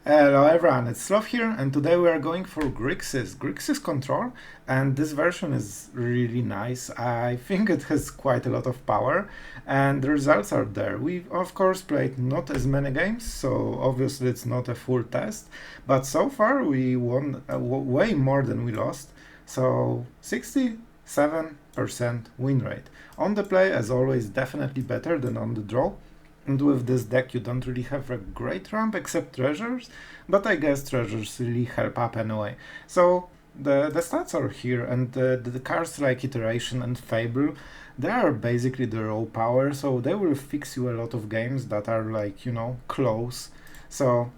Hello everyone, it's Sloth here, and today we are going for Grixis control, and this version is really nice. I think it has quite a lot of power, and the results are there. We of course played not as many games, so obviously it's not a full test, but so far we won way more than we lost, so 67% win rate. On the play, as always, definitely better than on the draw. And with this deck you don't really have a great ramp except treasures, but I guess treasures really help up anyway. So the stats are here, and the cards like Iteration and Fable, they are basically the raw power, so they will fix you a lot of games that are like, you know, close. So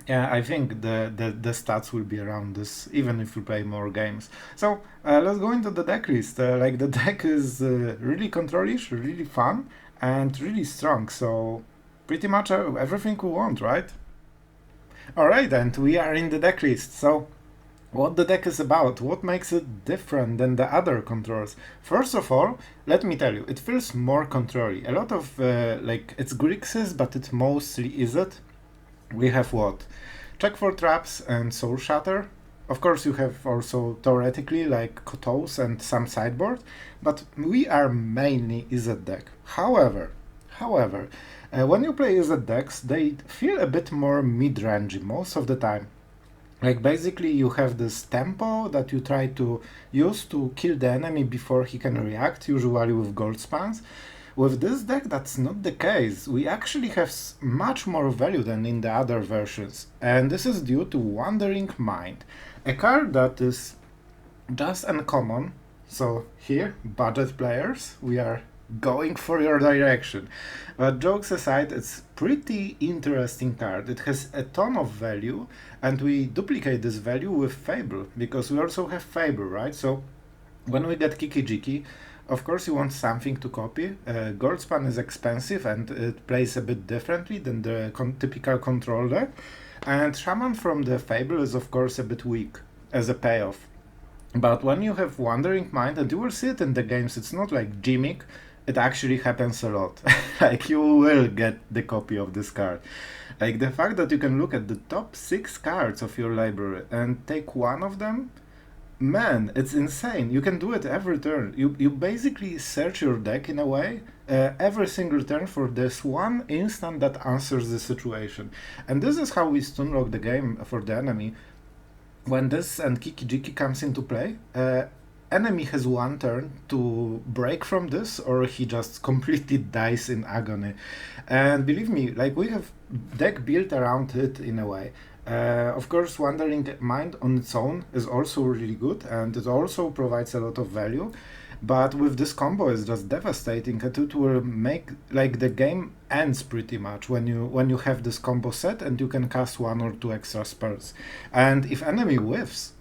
yeah, I think the stats will be around this, even if we play more games. So let's go into the deck list. Like the deck is really controlish, really fun, and really strong, so pretty much everything we want, right? Alright, and we are in the deck list, so what the deck is about, what makes it different than the other controls. First of all, let me tell you, it feels more control-y. A lot of, like, it's Grixis, but it mostly izzet. We have what? Check for traps and Soul Shatter. Of course, you have also theoretically like Kotose and some sideboard, but we are mainly izzet deck. However, when you play izzet decks, they feel a bit more mid-rangey most of the time. Like basically you have this tempo that you try to use to kill the enemy before he can react, usually with gold spans. With this deck, that's not the case. We actually have much more value than in the other versions, and this is due to Wandering Mind, a card that is just uncommon. So here, budget players, we are going for your direction. But jokes aside, it's pretty interesting card. It has a ton of value, and we duplicate this value with Fable, because we also have Fable, right? So when we get KIKI JIKI, of course you want something to copy. Goldspan is expensive and it plays a bit differently than the typical control deck. And Shaman from the Fable is of course a bit weak as a payoff. But when you have Wandering Mind, and you will see it in the games, it's not like gimmick, it actually happens a lot. Like you will get the copy of this card. Like the fact that you can look at the top 6 cards of your library and take one of them, man, it's insane. You can do it every turn. You basically search your deck in a way every single turn for this one instant that answers the situation. And this is how we stunlock the game for the enemy. When this and KIKI JIKI comes into play, enemy has one turn to break from this, or he just completely dies in agony. And believe me, like we have deck built around it in a way. Of course, Wandering Mind on its own is also really good, and it also provides a lot of value. But with this combo, it's just devastating, and it will make like the game ends pretty much when you have this combo set and you can cast 1 or 2 extra spells. And if enemy whiffs,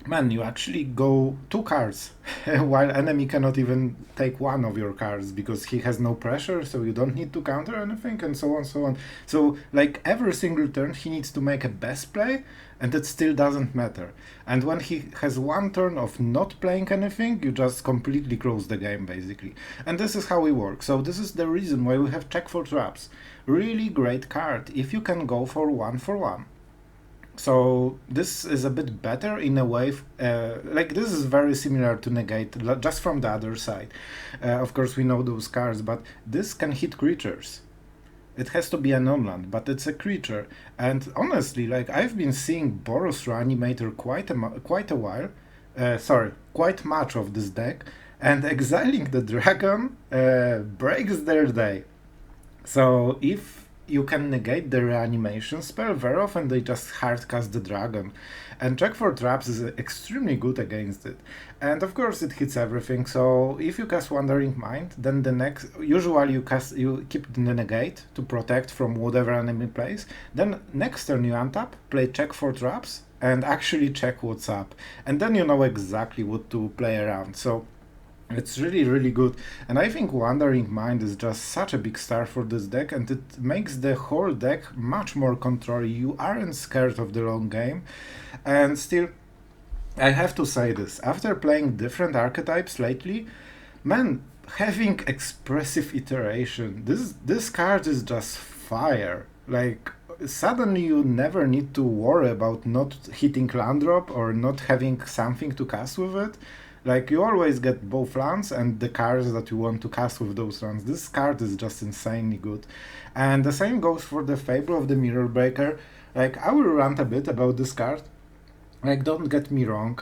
man, you actually go 2 cards, while enemy cannot even take 1 of your cards because he has no pressure, so you don't need to counter anything, and so on, so on. So, like, every single turn he needs to make a best play, and it still doesn't matter. And when he has 1 turn of not playing anything, you just completely close the game, basically. And this is how we work. So this is the reason why we have Check for Traps. Really great card, if you can go for 1 for 1. So this is a bit better in a way, like this is very similar to Negate, just from the other side. Of course we know those cards, but this can hit creatures. It has to be a non-land, but it's a creature. And honestly, like I've been seeing Boros Reanimator quite much of this deck, and exiling the dragon breaks their day. So if you can negate the reanimation spell, very often they just hardcast the dragon. And Check for Traps is extremely good against it. And of course it hits everything, so if you cast Wandering Mind, then the next, usually you keep the negate to protect from whatever enemy plays, then next turn you untap, play Check for Traps, and actually check what's up. And then you know exactly what to play around. So it's really, really good, and I think Wandering Mind is just such a big star for this deck, and it makes the whole deck much more control. You aren't scared of the long game, and still, I have to say this, after playing different archetypes lately, man, having Expressive Iteration, this card is just fire. Like, suddenly you never need to worry about not hitting land drop or not having something to cast with it. Like, you always get both lands and the cards that you want to cast with those lands. This card is just insanely good. And the same goes for the Fable of the Mirror Breaker. Like, I will rant a bit about this card. Like, don't get me wrong,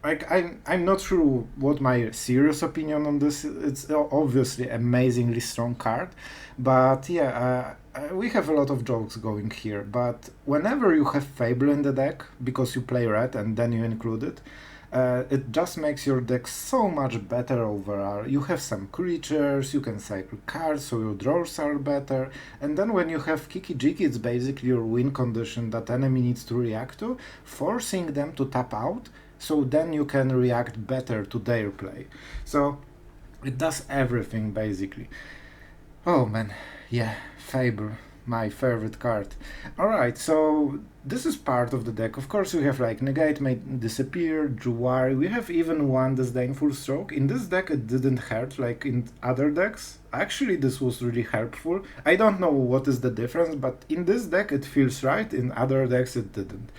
I'm not sure what my serious opinion on this. It's obviously amazingly strong card, but yeah, we have a lot of jokes going here. But whenever you have Fable in the deck because you play red and then you include it just makes your deck so much better overall. You have some creatures, you can cycle cards, so your draws are better. And then when you have KIKI JIKI, it's basically your win condition that enemy needs to react to, forcing them to tap out, so then you can react better to their play. So it does everything basically. Oh man, yeah, Fable, my favorite card. Alright, so this is part of the deck. Of course, we have like Negate may disappear, Jwari. We have even one Disdainful Stroke. In this deck, it didn't hurt like in other decks. Actually, this was really helpful. I don't know what is the difference, but in this deck, it feels right. In other decks, it didn't.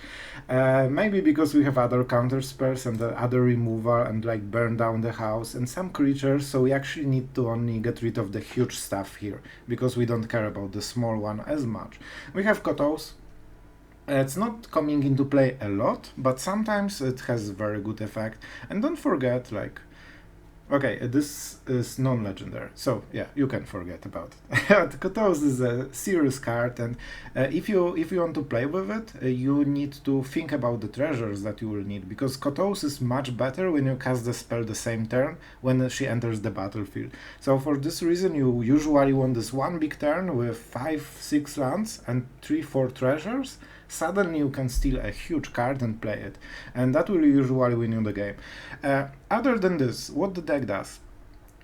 Maybe because we have other counter spells and the other removal and like burn down the house and some creatures, so we actually need to only get rid of the huge stuff here because we don't care about the small one as much. We have Kotose. It's not coming into play a lot, but sometimes it has very good effect. And don't forget, like, okay, this is non-legendary, so yeah, you can forget about it. Kotose is a serious card, and if you want to play with it, you need to think about the treasures that you will need, because Kotose is much better when you cast the spell the same turn when she enters the battlefield. So for this reason, you usually want this one big turn with 5-6 lands and 3-4 treasures. Suddenly you can steal a huge card and play it, and that will usually win you the game. Other than this, what the deck does,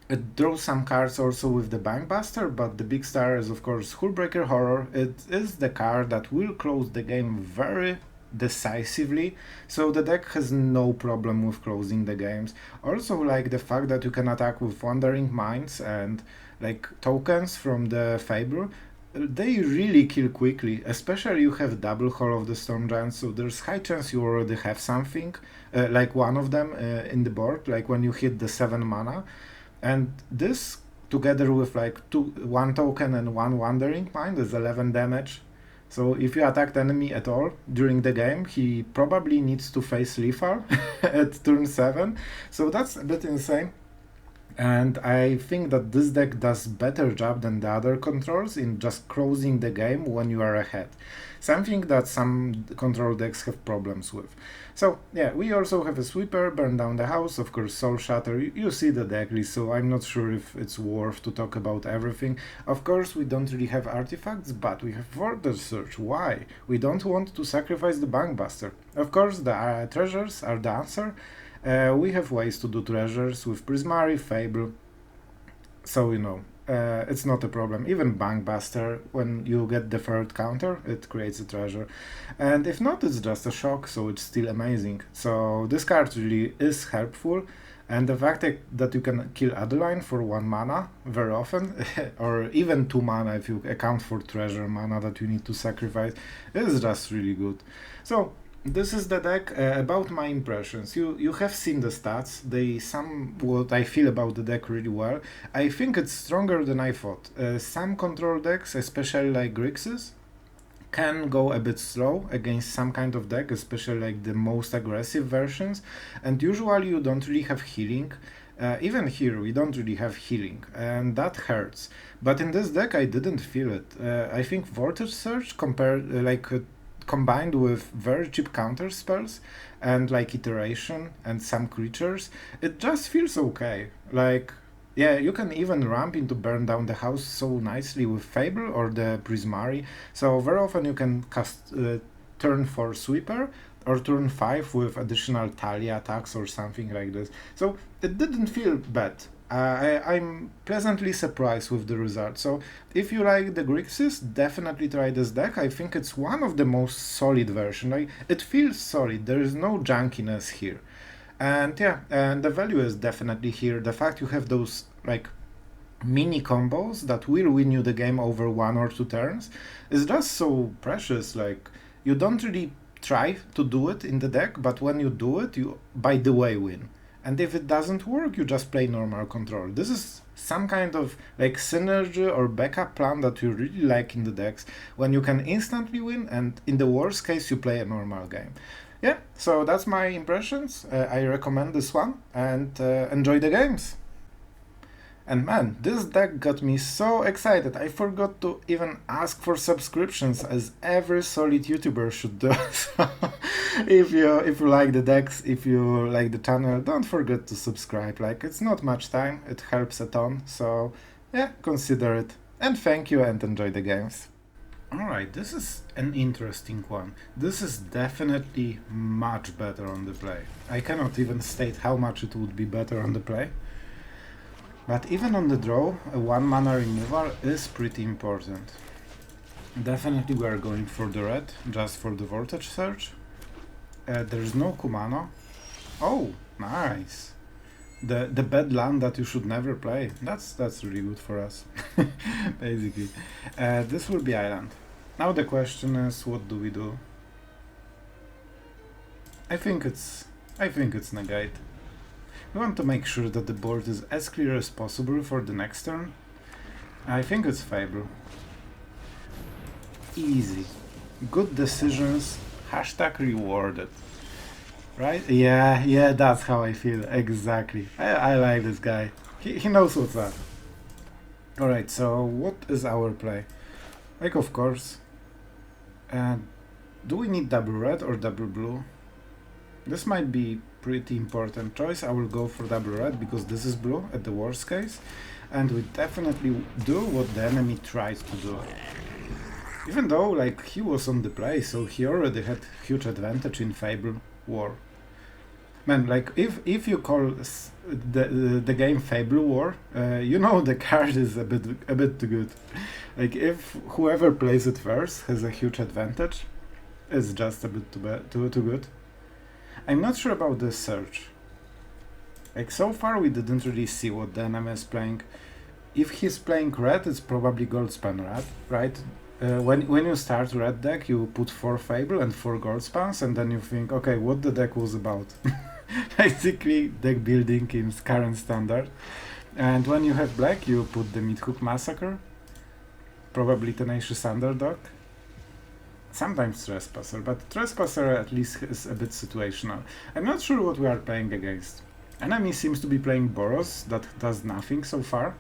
it draws some cards also with the Bankbuster, but the big star is of course Hullbreaker Horror. It is the card that will close the game very decisively, so the deck has no problem with closing the games. Also, like the fact that you can attack with Wandering Minds and like tokens from the Fable, they really kill quickly, especially you have double Hall of the Storm Giants, so there's high chance you already have something, like one of them in the board, like when you hit the 7 mana. And this, together with like 1 token and 1 Wandering Mind, is 11 damage. So if you attack the enemy at all during the game, he probably needs to face lethal at turn 7, so that's a bit insane. And I think that this deck does better job than the other controls in just closing the game when you are ahead. Something that some control decks have problems with. So yeah, we also have a sweeper, burn down the house, of course Soul Shatter. You see the deck list, so I'm not sure if it's worth to talk about everything. Of course we don't really have artifacts, but we have Vortex Search. Why? We don't want to sacrifice the Bankbuster. Of course the treasures are the answer. We have ways to do treasures with Prismari, Fable, so you know, it's not a problem. Even Bankbuster, when you get the third counter, it creates a treasure. And if not, it's just a shock, so it's still amazing. So this card really is helpful, and the fact that you can kill Adeline for 1 mana very often, or even 2 mana if you account for treasure mana that you need to sacrifice, is just really good. So this is the deck. About my impressions, you have seen the stats. They sum what I feel about the deck really well. I think it's stronger than I thought. Some control decks, especially like Grixis, can go a bit slow against some kind of deck, especially like the most aggressive versions, and usually you don't really have healing. Even here we don't really have healing, and that hurts. But in this deck I didn't feel it. I think Vortex Search combined with very cheap counter spells and like iteration and some creatures, it just feels okay. Like, yeah, you can even ramp into burn down the house so nicely with Fable or the Prismari, so very often you can cast turn 4 sweeper or turn 5 with additional Talia attacks or something like this. So it didn't feel bad. I'm pleasantly surprised with the result. So if you like the Grixis, definitely try this deck. I think it's one of the most solid versions. Like, it feels solid, there is no junkiness here. And yeah, and the value is definitely here. The fact you have those like mini combos that will win you the game over 1 or 2 turns is just so precious. Like, you don't really try to do it in the deck, but when you do it, you by the way win. And if it doesn't work, you just play normal control. This is some kind of like synergy or backup plan that you really like in the decks, when you can instantly win, and in the worst case you play a normal game. Yeah, so that's my impressions. I recommend this one, and enjoy the games. And man, this deck got me so excited, I forgot to even ask for subscriptions, as every solid YouTuber should do. So if you like the decks, if you like the channel, don't forget to subscribe. Like, it's not much time, it helps a ton, so yeah, consider it. And thank you, and enjoy the games. Alright, this is an interesting one. This is definitely much better on the play. I cannot even state how much it would be better on the play. But even on the draw, a 1 mana removal is pretty important. Definitely we are going for the red, just for the voltage surge. There's no Kumano. Oh, nice! The bad land that you should never play. That's really good for us, basically. This will be island. Now the question is, what do we do? I think it's Negate. We want to make sure that the board is as clear as possible for the next turn. I think it's Fable. Easy. Good decisions. Hashtag rewarded. Right? Yeah, that's how I feel. Exactly. I like this guy. He knows what's up. Alright, so what is our play? Like, of course. Do we need double red or double blue? This might be pretty important choice. I will go for double red because this is blue at the worst case, and we definitely do what the enemy tries to do. Even though, like, he was on the play, so he already had huge advantage in Fable War. Man, like, if you call the game Fable War, you know the card is a bit too good. Like, if whoever plays it first has a huge advantage, it's just a bit too good. I'm not sure about this search. Like, so far we didn't really see what the enemy is playing. If he's playing red, it's probably Goldspan red, right? When you start red deck, you put 4 Fable and 4 Goldspans, and then you think, okay, what the deck was about. Basically, deck building in current standard. And when you have black, you put the Midhook Massacre, probably Tenacious Underdog, sometimes Trespasser, but Trespasser at least is a bit situational. I'm not sure what we are playing against. Enemy seems to be playing Boros, that does nothing so far.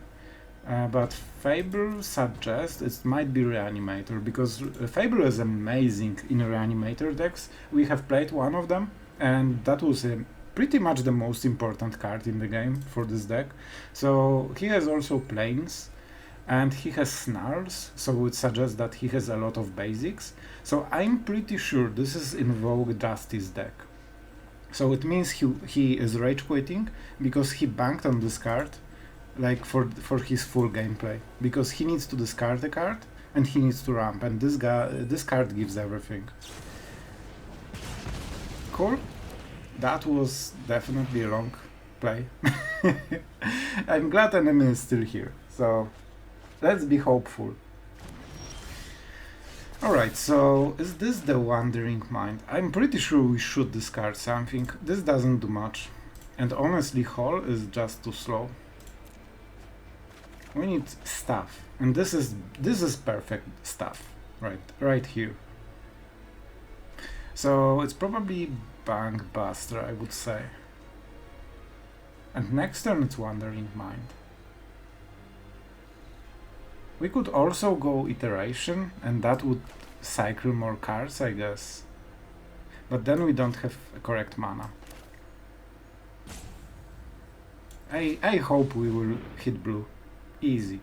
But Fable suggests it might be Reanimator, because Fable is amazing in Reanimator decks. We have played one of them, and that was pretty much the most important card in the game for this deck. So he has also Plains, and he has Snarls, so it suggests that he has a lot of basics. So I'm pretty sure this is Invoke Justice deck. So it means he is rage quitting because he banked on this card, like for his full gameplay, because he needs to discard a card and he needs to ramp, and this card gives everything. Cool. That was definitely a wrong play. I'm glad enemy is still here, so let's be hopeful. Alright, so is this the Wandering Mind? I'm pretty sure we should discard something. This doesn't do much, and honestly Hull is just too slow. We need stuff, and this is perfect stuff, right here. So it's probably Bankbuster, I would say. And next turn it's Wandering Mind. We could also go Iteration, and that would cycle more cards, I guess. But then we don't have a correct mana. I hope we will hit blue. Easy.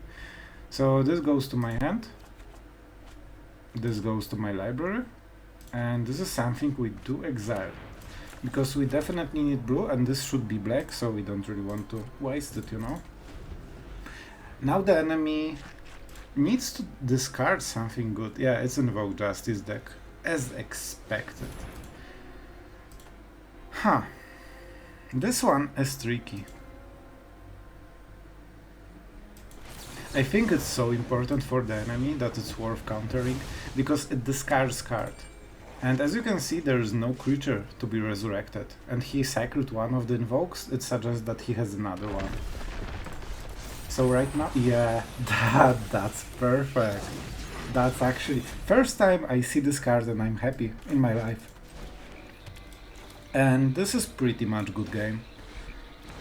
So this goes to my hand. This goes to my library. And this is something we do exile. Because we definitely need blue, and this should be black, so we don't really want to waste it, you know. Now the enemy needs to discard something good. Yeah, it's Invoke Justice deck, as expected. Huh. This one is tricky. I think it's so important for the enemy that it's worth countering, because it discards card. And as you can see, there is no creature to be resurrected, and he cycled one of the invokes. It suggests that he has another one. So right now, yeah, that's perfect. That's actually first time I see this card and I'm happy in my life. And this is pretty much good game.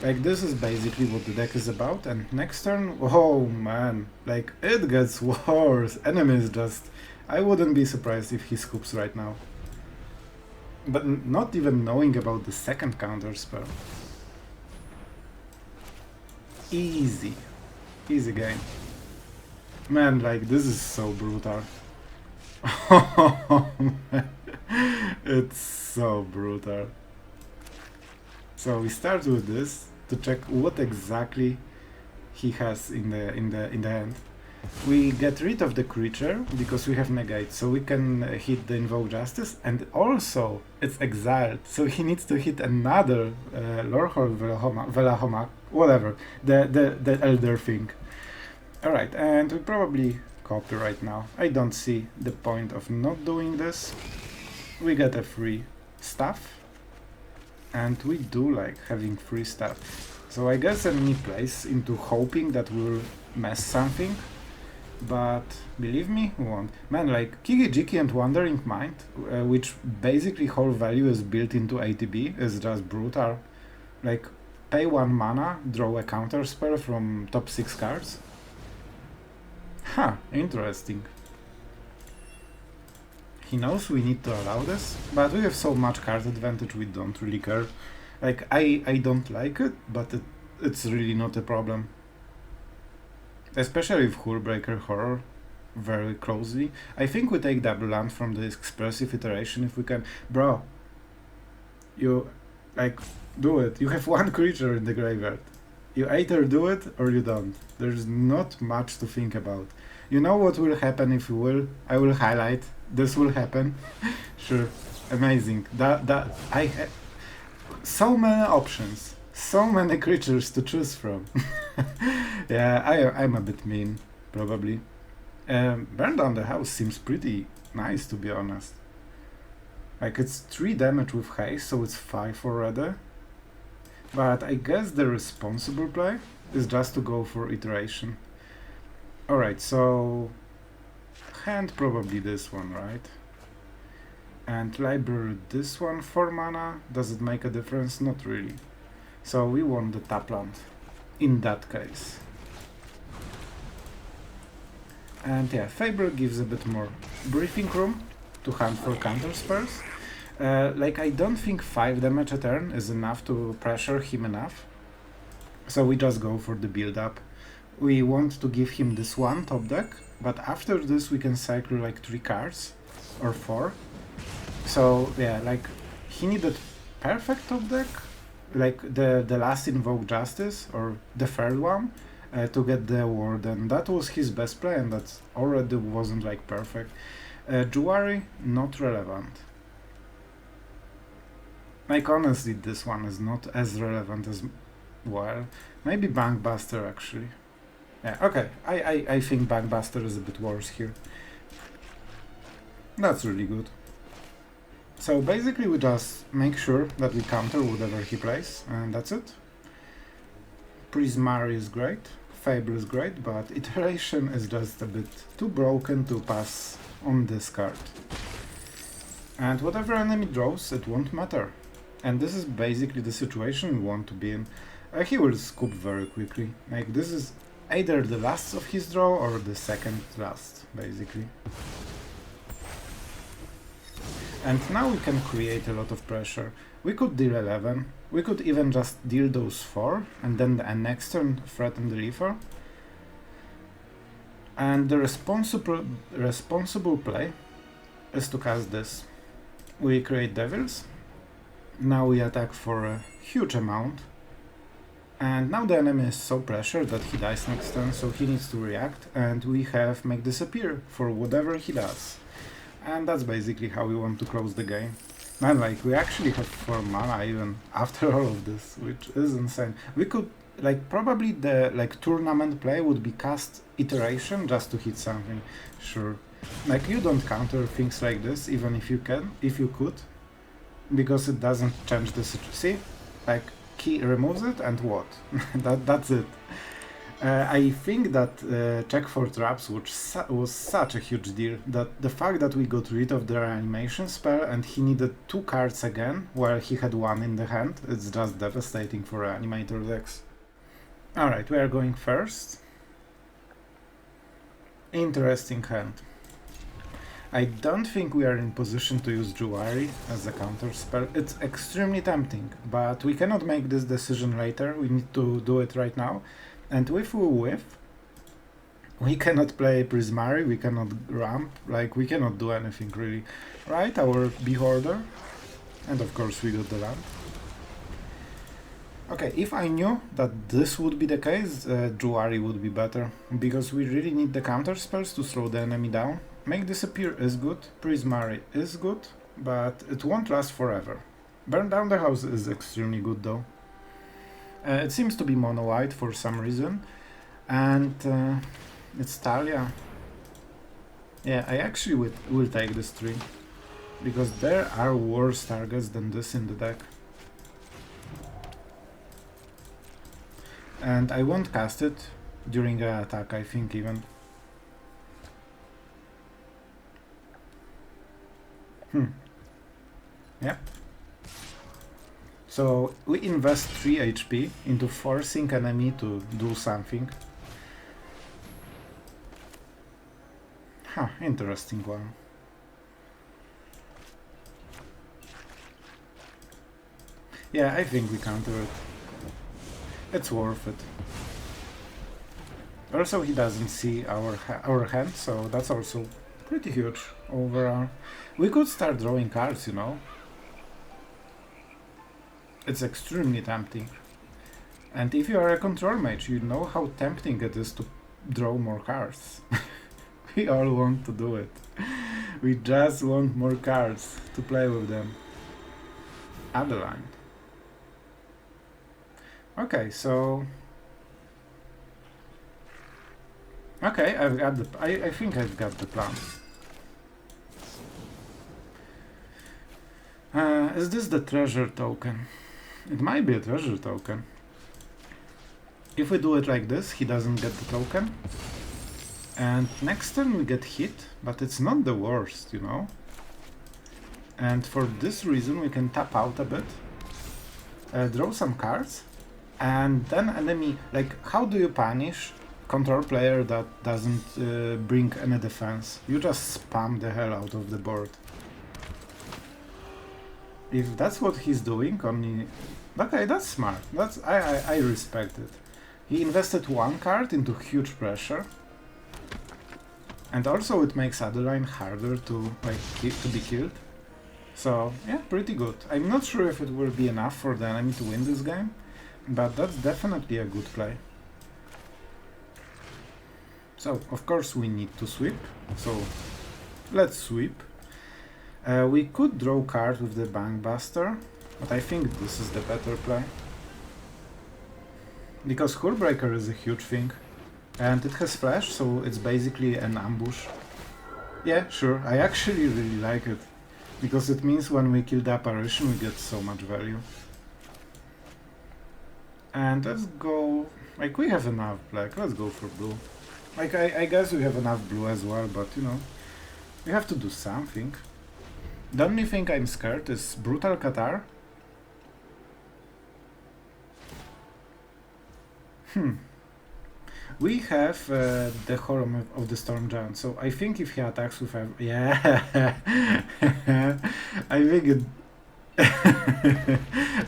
Like, this is basically what the deck is about, and next turn, oh man, like, it gets worse. Enemy is just... I wouldn't be surprised if he scoops right now. But not even knowing about the second counter spell. Easy. Easy game. Man, like, this is so brutal. It's so brutal. So we start with this to check what exactly he has in the hand. We get rid of the creature because we have Negate, so we can hit the Invoke Justice, and also it's exiled, so he needs to hit another Lorhor Velahoma, whatever, the elder thing. Alright, and we probably copy right now. I don't see the point of not doing this. We get a free stuff. And we do like having free stuff. So I guess enemy plays into hoping that we'll mess something. But believe me, we won't. Man, like KIKI JIKI and Wandering Mind, which basically whole value is built into ATB, is just brutal. Like, pay 1 mana, draw a counter spell from top 6 cards. Huh, interesting. He knows we need to allow this, but we have so much card advantage we don't really care. Like, I don't like it, but it's really not a problem. Especially with Hullbreaker Horror very closely. I think we take double land from the Expressive Iteration if we can. Bro, you, like, do it. You have 1 creature in the graveyard. You either do it or you don't. There's not much to think about. You know what will happen if you will? I will highlight. This will happen. Sure. Amazing. So many options. So many creatures to choose from. Yeah, I'm a bit mean, probably. Burn Down the House seems pretty nice, to be honest. Like, it's 3 damage with haste, so it's 5 already. But I guess the responsible play is just to go for iteration. Alright, so... hand probably this one, right? And library this one for mana. Does it make a difference? Not really. So we want the tap land in that case. And yeah, Fable gives a bit more breathing room to hunt for counter spells. Like, I don't think 5 damage a turn is enough to pressure him enough. So we just go for the build up. We want to give him this one top deck, but after this we can cycle like 3 cards or 4. So yeah, like, he needed perfect top deck, like the last Invoke Justice or the third one, to get the award, and that was his best play, and that already wasn't like perfect. Jwari, not relevant. Like, honestly, this one is not as relevant as, well, maybe Bankbuster actually. Yeah, okay, I think Bankbuster is a bit worse here. That's really good. So basically we just make sure that we counter whatever he plays, and that's it. Prismari is great, Fable is great, but Iteration is just a bit too broken to pass on this card. And whatever enemy draws, it won't matter. And this is basically the situation we want to be in. He will scoop very quickly. Like, this is either the last of his draw or the second last, basically. And now we can create a lot of pressure. We could deal 11, we could even just deal those 4, and then the next turn threaten the Reaper. And the responsible play is to cast this. We create Devils, now we attack for a huge amount, and now the enemy is so pressured that he dies next turn, so he needs to react, and we have Make Disappear for whatever he does. And that's basically how we want to close the game. Man, like, we actually have 4 mana even after all of this, which is insane. We could like probably the like tournament play would be cast iteration just to hit something. Sure, like you don't counter things like this even if you can, if you could, because it doesn't change the situation. See, like he removes it and what? That's it. I think that check for traps was such a huge deal, that the fact that we got rid of the reanimation spell and he needed 2 cards again while he had 1 in the hand, it's just devastating for reanimator decks. Alright, we are going first. Interesting hand. I don't think we are in position to use Jwari as a counter spell. It's extremely tempting, but we cannot make this decision later, we need to do it right now. And if we whiff, we cannot play Prismari, we cannot ramp, like we cannot do anything really. Right, our big order, and of course we got the land. Okay, if I knew that this would be the case, Jwari would be better, because we really need the counter spells to slow the enemy down. Make Disappear is good, Prismari is good, but it won't last forever. Burn Down the House is extremely good though. It seems to be mono-white for some reason, and it's Talia. Yeah, I actually will take this tree, because there are worse targets than this in the deck. And I won't cast it during an attack, I think even. Yeah. So we invest 3 HP into forcing enemy to do something. Huh, interesting one. Yeah, I think we counter it. It's worth it. Also, he doesn't see our hand, so that's also pretty huge overall. We could start drawing cards, you know. It's extremely tempting. And if you are a control mage, you know how tempting it is to draw more cards. We all want to do it. We just want more cards to play with them. Adeline. Okay, so... Okay, I think I've got the plan. Is this the treasure token? It might be a treasure token. If we do it like this, he doesn't get the token. And next turn we get hit, but it's not the worst, you know? And for this reason we can tap out a bit, draw some cards, and then enemy... Like, how do you punish control player that doesn't bring any defense? You just spam the hell out of the board. If that's what he's doing, only... Okay, that's smart. I respect it. He invested 1 card into huge pressure. And also it makes Adeline harder to be killed. So, yeah, pretty good. I'm not sure if it will be enough for the enemy to win this game, but that's definitely a good play. So, of course we need to sweep, so let's sweep. We could draw cards with the Bankbuster, but I think this is the better play. Because Hullbreaker is a huge thing, and it has flash, so it's basically an ambush. Yeah, sure, I actually really like it, because it means when we kill the apparition we get so much value. And let's go... Like, we have enough black, let's go for blue. Like, I guess we have enough blue as well, but, you know, we have to do something. The only thing I'm scared is Brutal Qatar. We have the Horror of the Storm Giant, so I think if he attacks with... Yeah! I think it...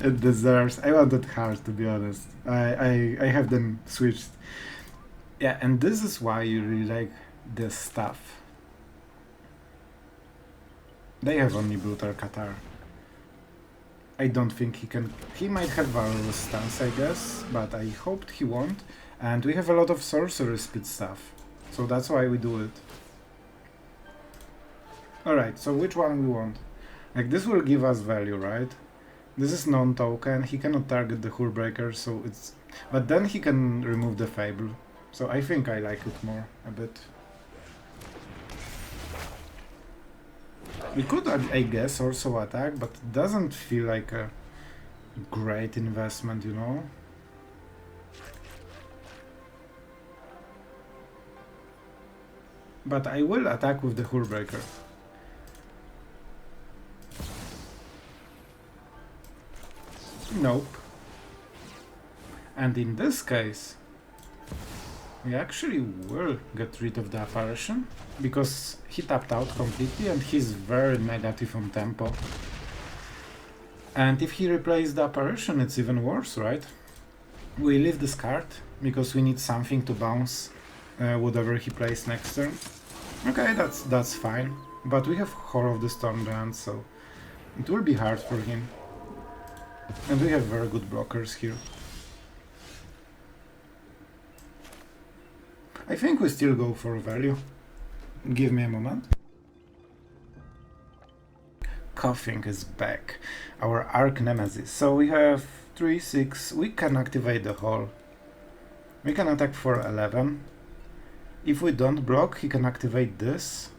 it deserves... I wanted hard, to be honest. I have them switched. Yeah, and this is why you really like this stuff. They have only Brutal Qatar. I don't think he can... He might have Valorous Stance, I guess, but I hoped he won't. And we have a lot of Sorcery Speed stuff, so that's why we do it. Alright, so which one we want? Like, this will give us value, right? This is non-token, he cannot target the Hullbreaker, so it's... But then he can remove the Fable, so I think I like it more, a bit. We could, I guess, also attack, but it doesn't feel like a great investment, you know? But I will attack with the Hullbreaker. Nope. And in this case, we actually will get rid of the apparition, because he tapped out completely and he's very negative on tempo. And if he replaces the apparition, it's even worse, right? We leave this card, because we need something to bounce whatever he plays next turn. Okay, that's fine. But we have Horror of the Stormlands, so it will be hard for him. And we have very good blockers here. I think we still go for value. Give me a moment. Coughing is back. Our Arch Nemesis. So we have 3-6. We can activate the Hall. We can attack for 11. If we don't block, he can activate this.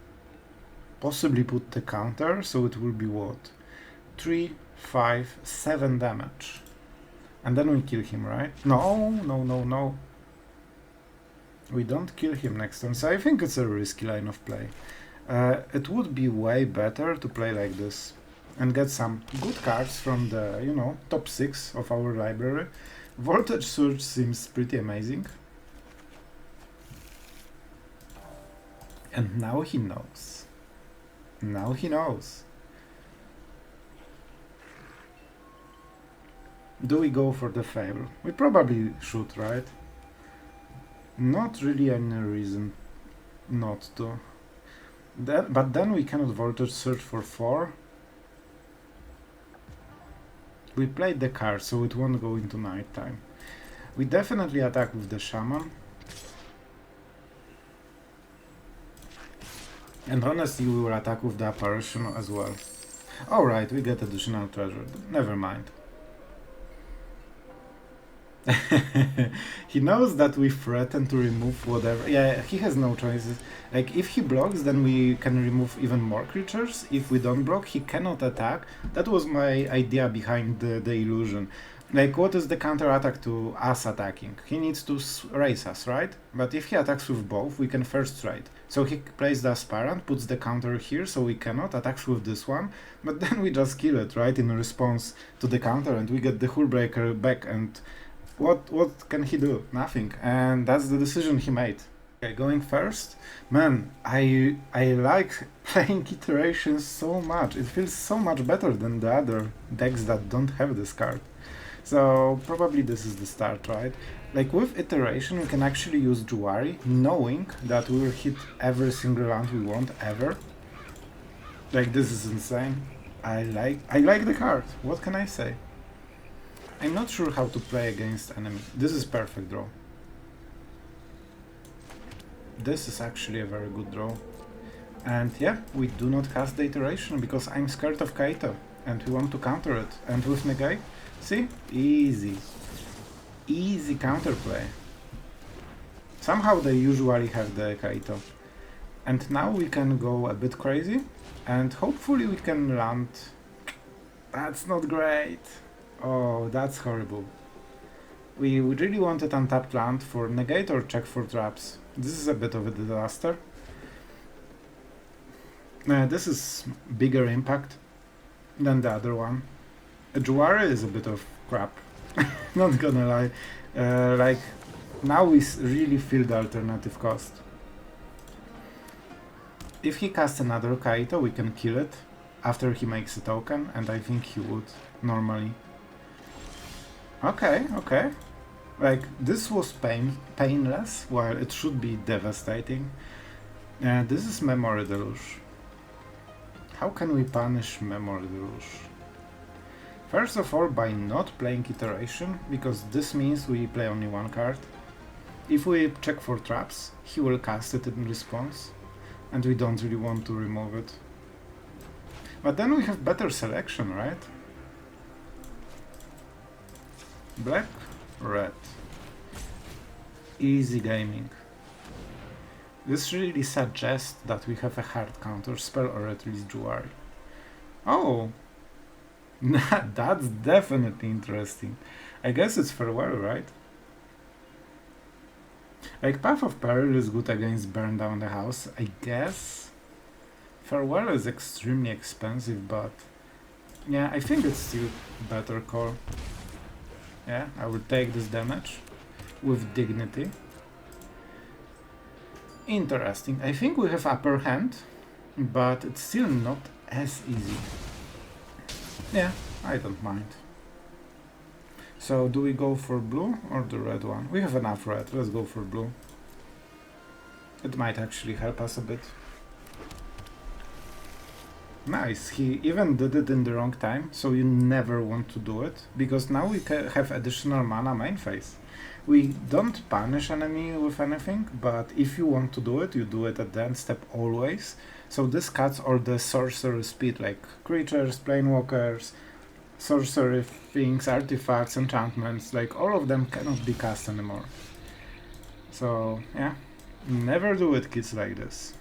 Possibly put the counter, so it will be what? 3, 5, 7 damage. And then we kill him, right? No. We don't kill him next turn, so I think it's a risky line of play. It would be way better to play like this and get some good cards from the, you know, top 6 of our library. Voltage Surge seems pretty amazing. And now he knows. Now he knows. Do we go for the Fable? We probably should, right? Not really any reason not to. But then we cannot Voltage Surge for 4. We played the card, so it won't go into night time. We definitely attack with the Shaman. And honestly, we will attack with the Apparition as well. Alright, we get additional treasure. Never mind. He knows that we threaten to remove whatever. Yeah, he has no choices. Like, if he blocks, then we can remove even more creatures. If we don't block, he cannot attack. That was my idea behind the illusion. Like, what is the counter attack to us attacking? He needs to raise us, right? But if he attacks with both, we can first trade. So he plays the Aspirant, puts the counter here, so we cannot, attacks with this one, but then we just kill it, right, in response to the counter, and we get the Hullbreaker back, and what can he do? Nothing. And that's the decision he made. Okay, going first. Man, I like playing iterations so much. It feels so much better than the other decks that don't have this card. So probably this is the start, right? Like, with iteration we can actually use Jwari, knowing that we will hit every single round we want ever. Like, this is insane. I like the card. What can I say? I'm not sure how to play against enemy. This is perfect draw. This is actually a very good draw. And yeah, we do not cast the iteration because I'm scared of Kaito and we want to counter it. And with Negate, see? Easy. Easy counterplay. Somehow they usually have the Kaito. And now we can go a bit crazy and hopefully we can land. That's not great. Oh, that's horrible. We really wanted untapped land for Negate or check for traps. This is a bit of a disaster. This is bigger impact than the other one. Jwari is a bit of crap. Not gonna lie. Like, now we really feel the alternative cost. If he casts another Kaito, we can kill it after he makes a token, and I think he would, normally. Okay, okay. Like, this was painless, while it should be devastating. This is Memory Deluge. How can we punish Memory Deluge? First of all, by not playing iteration, because this means we play only one card. If we check for traps, he will cast it in response, and we don't really want to remove it. But then we have better selection, right? Black, red. Easy gaming. This really suggests that we have a hard counter spell or at least Jwari. Oh! That's definitely interesting. I guess it's farewell, right? Like, Path of Peril is good against burn down the house, I guess. Farewell is extremely expensive, but yeah, I think it's still better call. Yeah, I will take this damage with dignity. Interesting. I think we have upper hand, but it's still not as easy. Yeah, I don't mind. So, do we go for blue or the red one? We have enough red, let's go for blue. It might actually help us a bit. Nice, he even did it in the wrong time, so you never want to do it, because now we have additional mana main phase. We don't punish enemy with anything, but if you want to do it, you do it at the end step always. So this cuts all the sorcery speed, like creatures, planewalkers, sorcery things, artifacts, enchantments, like all of them cannot be cast anymore. So yeah, never do it, kids, like this.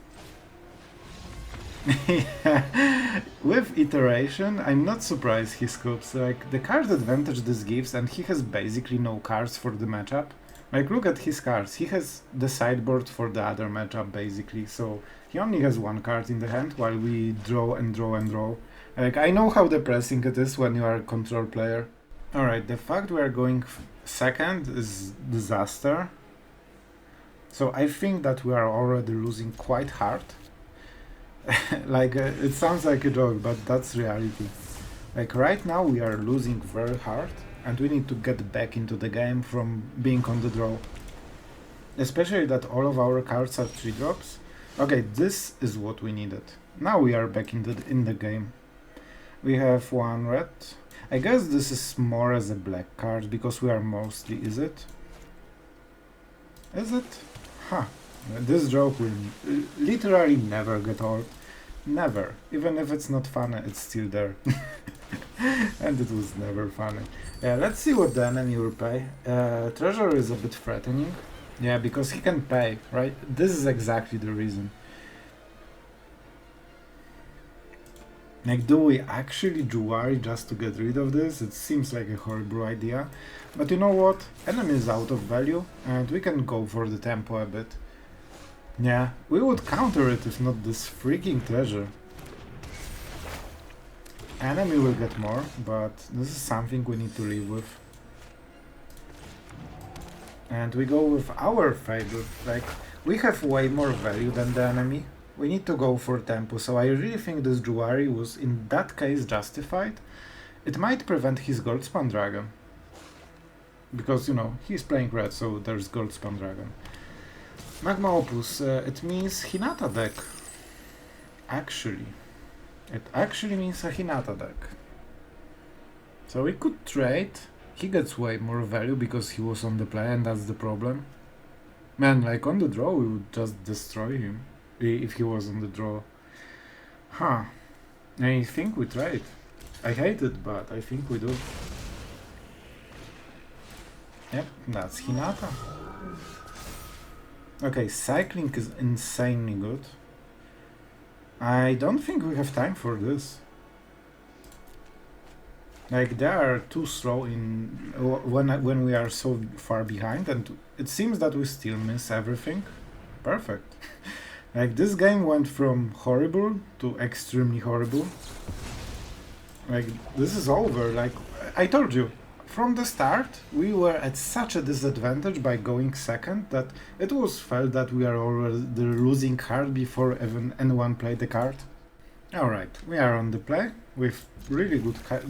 With iteration, I'm not surprised he scoops. Like, the card advantage this gives, and he has basically no cards for the matchup. Like, look at his cards. He has the sideboard for the other matchup, basically. So he only has one card in the hand, while we draw and draw and draw. Like, I know how depressing it is when you are a control player. Alright, the fact we are going second is disaster. So I think that we are already losing quite hard. Like, it sounds like a joke, but that's reality. Like, right now we are losing very hard, and we need to get back into the game from being on the draw. Especially that all of our cards are 3-drops. Okay, this is what we needed. Now we are back in the game. We have one red. I guess this is more as a black card, because we are mostly izzet. Is it? Huh. This joke will literally never get old. Never. Even if it's not funny, it's still there. And it was never funny. Yeah, let's see what the enemy will pay. Treasure is a bit threatening. Yeah, because he can pay, right? This is exactly the reason. Like, do we actually Jwari just to get rid of this? It seems like a horrible idea. But you know what? Enemy is out of value, and we can go for the tempo a bit. Yeah, we would counter it if not this freaking treasure. Enemy will get more, but this is something we need to live with. And we go with our Fable. Like, we have way more value than the enemy. We need to go for tempo, so I really think this Jwari was in that case justified. It might prevent his Goldspan Dragon. Because, you know, he's playing red, so there's Goldspan Dragon. Magma Opus, it means Hinata deck. Actually. It actually means a Hinata deck. So we could trade. He gets way more value because he was on the play, and that's the problem. Man, like on the draw we would just destroy him. If he was on the draw. Huh. I think we trade. I hate it, but I think we do. Yep, that's Hinata. Okay, cycling is insanely good. I don't think we have time for this. Like, they are too slow in when we are so far behind, and it seems that we still miss everything. Perfect. Like, this game went from horrible to extremely horrible. Like, this is over. Like, I told you, from the start, we were at such a disadvantage by going second that it was felt that we are already the losing card before even anyone played the card. Alright, we are on the play with really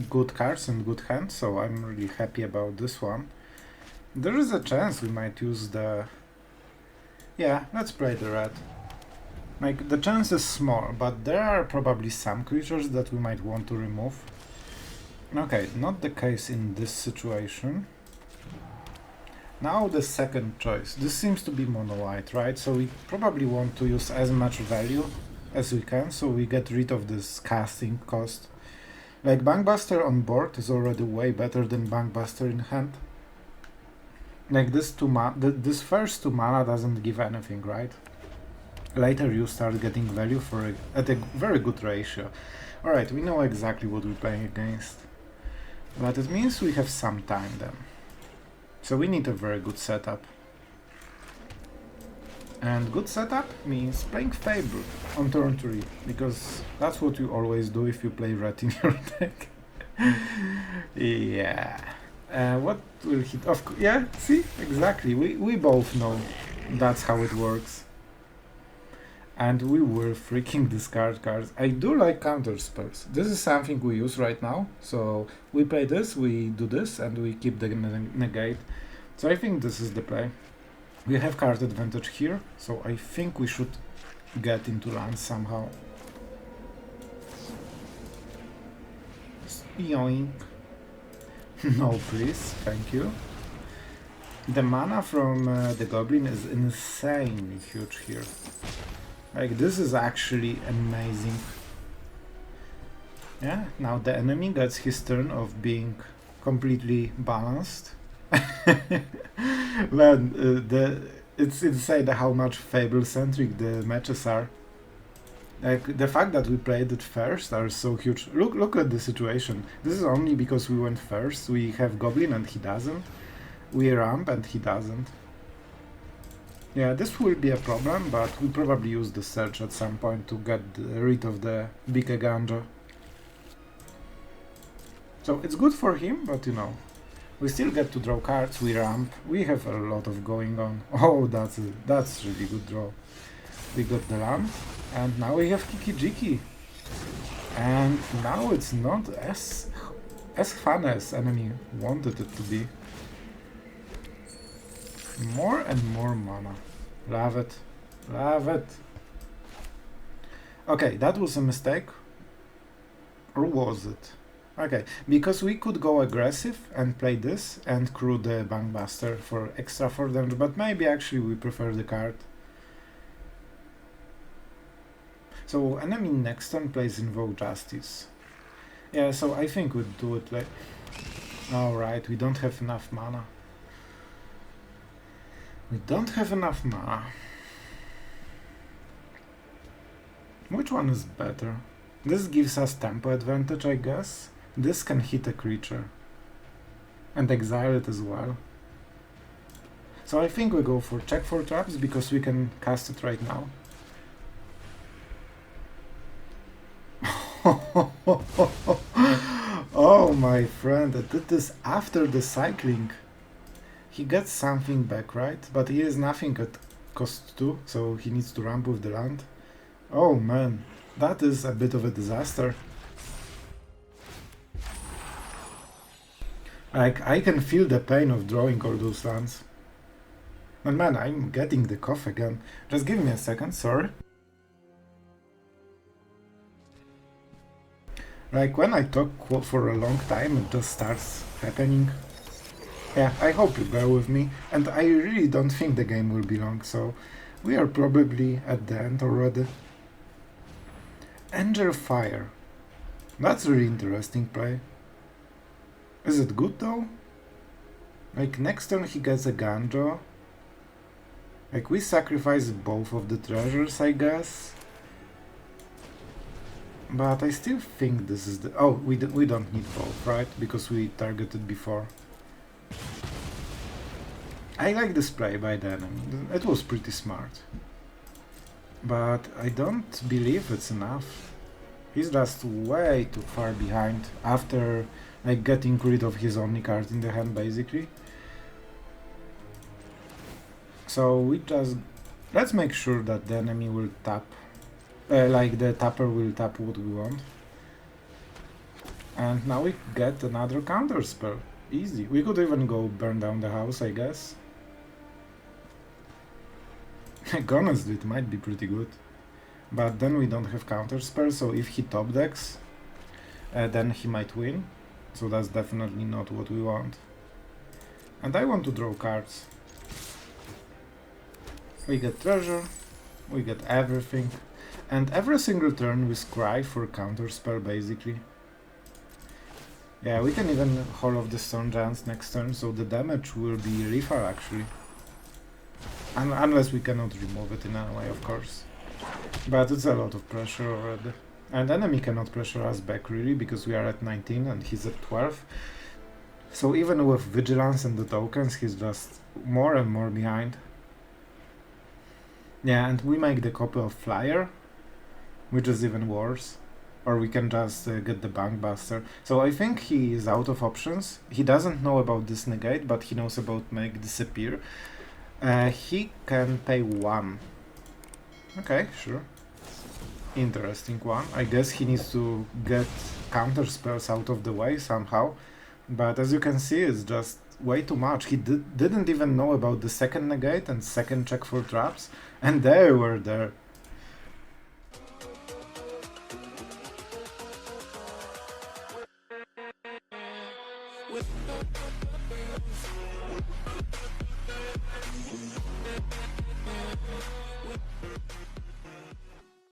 good cards and good hands, so I'm really happy about this one. There is a chance we might use the... Yeah, let's play the red. Like, the chance is small, but there are probably some creatures that we might want to remove. Okay, not the case in this situation. Now the second choice. This seems to be mono white, right? So we probably want to use as much value as we can, so we get rid of this casting cost. Like, Bankbuster on board is already way better than Bankbuster in hand. Like this this first 2 mana doesn't give anything, right? Later you start getting value for it at a very good ratio. Alright, we know exactly what we're playing against. But it means we have some time then. So we need a very good setup. And good setup means playing Fable on turn 3, because that's what you always do if you play red in your deck. Yeah. What will hit? Yeah, see? Exactly. We both know that's how it works. And we will freaking discard cards. I do like counter spells. This is something we use right now. So we play this, we do this, and we keep the negate. So I think this is the play. We have card advantage here, so I think we should get into land somehow. Yoink. No, please, thank you. The mana from the goblin is insanely huge here. Like, this is actually amazing. Yeah, now the enemy gets his turn of being completely balanced. Man, it's insane how much Fable-centric the matches are. Like, the fact that we played it first are so huge. Look at the situation. This is only because we went first. We have Goblin and he doesn't. We ramp and he doesn't. Yeah, this will be a problem, but we probably use the search at some point to get rid of the big ganja. So it's good for him, but you know, we still get to draw cards, we ramp, we have a lot of going on. Oh, that's really good draw. We got the ramp, and now we have KIKI JIKI. And now it's not as fun as enemy wanted it to be. More and more mana. Love it. Love it. Okay, that was a mistake. Or was it? Okay, because we could go aggressive and play this and crew the Bankbuster for extra 4 damage, but maybe actually we prefer the card. So enemy next turn plays Invoke Justice. Yeah, so I think we'd do it like... Alright, we don't have enough mana. We don't have enough mana. Which one is better? This gives us tempo advantage, I guess. This can hit a creature. And exile it as well. So I think we go for check for traps because we can cast it right now. Oh my friend, I did this after the cycling. He gets something back, right? But he has nothing at cost 2, so he needs to ramp with the land. Oh man, that is a bit of a disaster. Like, I can feel the pain of drawing all those lands. And man, I'm getting the cough again. Just give me a second, sorry. Like, when I talk for a long time, it just starts happening. Yeah, I hope you bear with me, and I really don't think the game will be long, so we are probably at the end already. Anger Fire. That's a really interesting play. Is it good though? Like, next turn he gets a Ganja. Like, we sacrifice both of the treasures, I guess. But I still think this is the... Oh, we don't need both, right? Because we targeted before. I like this play by the enemy. It was pretty smart. But I don't believe it's enough. He's just way too far behind after like getting rid of his only card in the hand, basically. So we just... Let's make sure that the enemy will tap. Like the tapper will tap what we want. And now we get another counter spell. Easy. We could even go burn down the house, I guess. Honestly, it might be pretty good. But then we don't have counter spells, so if he top decks, then he might win. So that's definitely not what we want. And I want to draw cards. We get treasure, we get everything. And every single turn we scry for counter spell, basically. Yeah, we can even Hall of the Storm Giants next turn, so the damage will be really far actually. Unless we cannot remove it in any way, of course. But it's a lot of pressure already. And enemy cannot pressure us back really, because we are at 19 and he's at 12. So even with Vigilance and the tokens, he's just more and more behind. Yeah, and we make the copy of Flyer, which is even worse. Or we can just get the Bankbuster. So I think he is out of options. He doesn't know about this Negate, but he knows about Make Disappear. He can pay 1. Okay, sure. Interesting one. I guess he needs to get counter spells out of the way somehow. But as you can see, it's just way too much. He didn't even know about the second Negate and second check for traps. And they were there.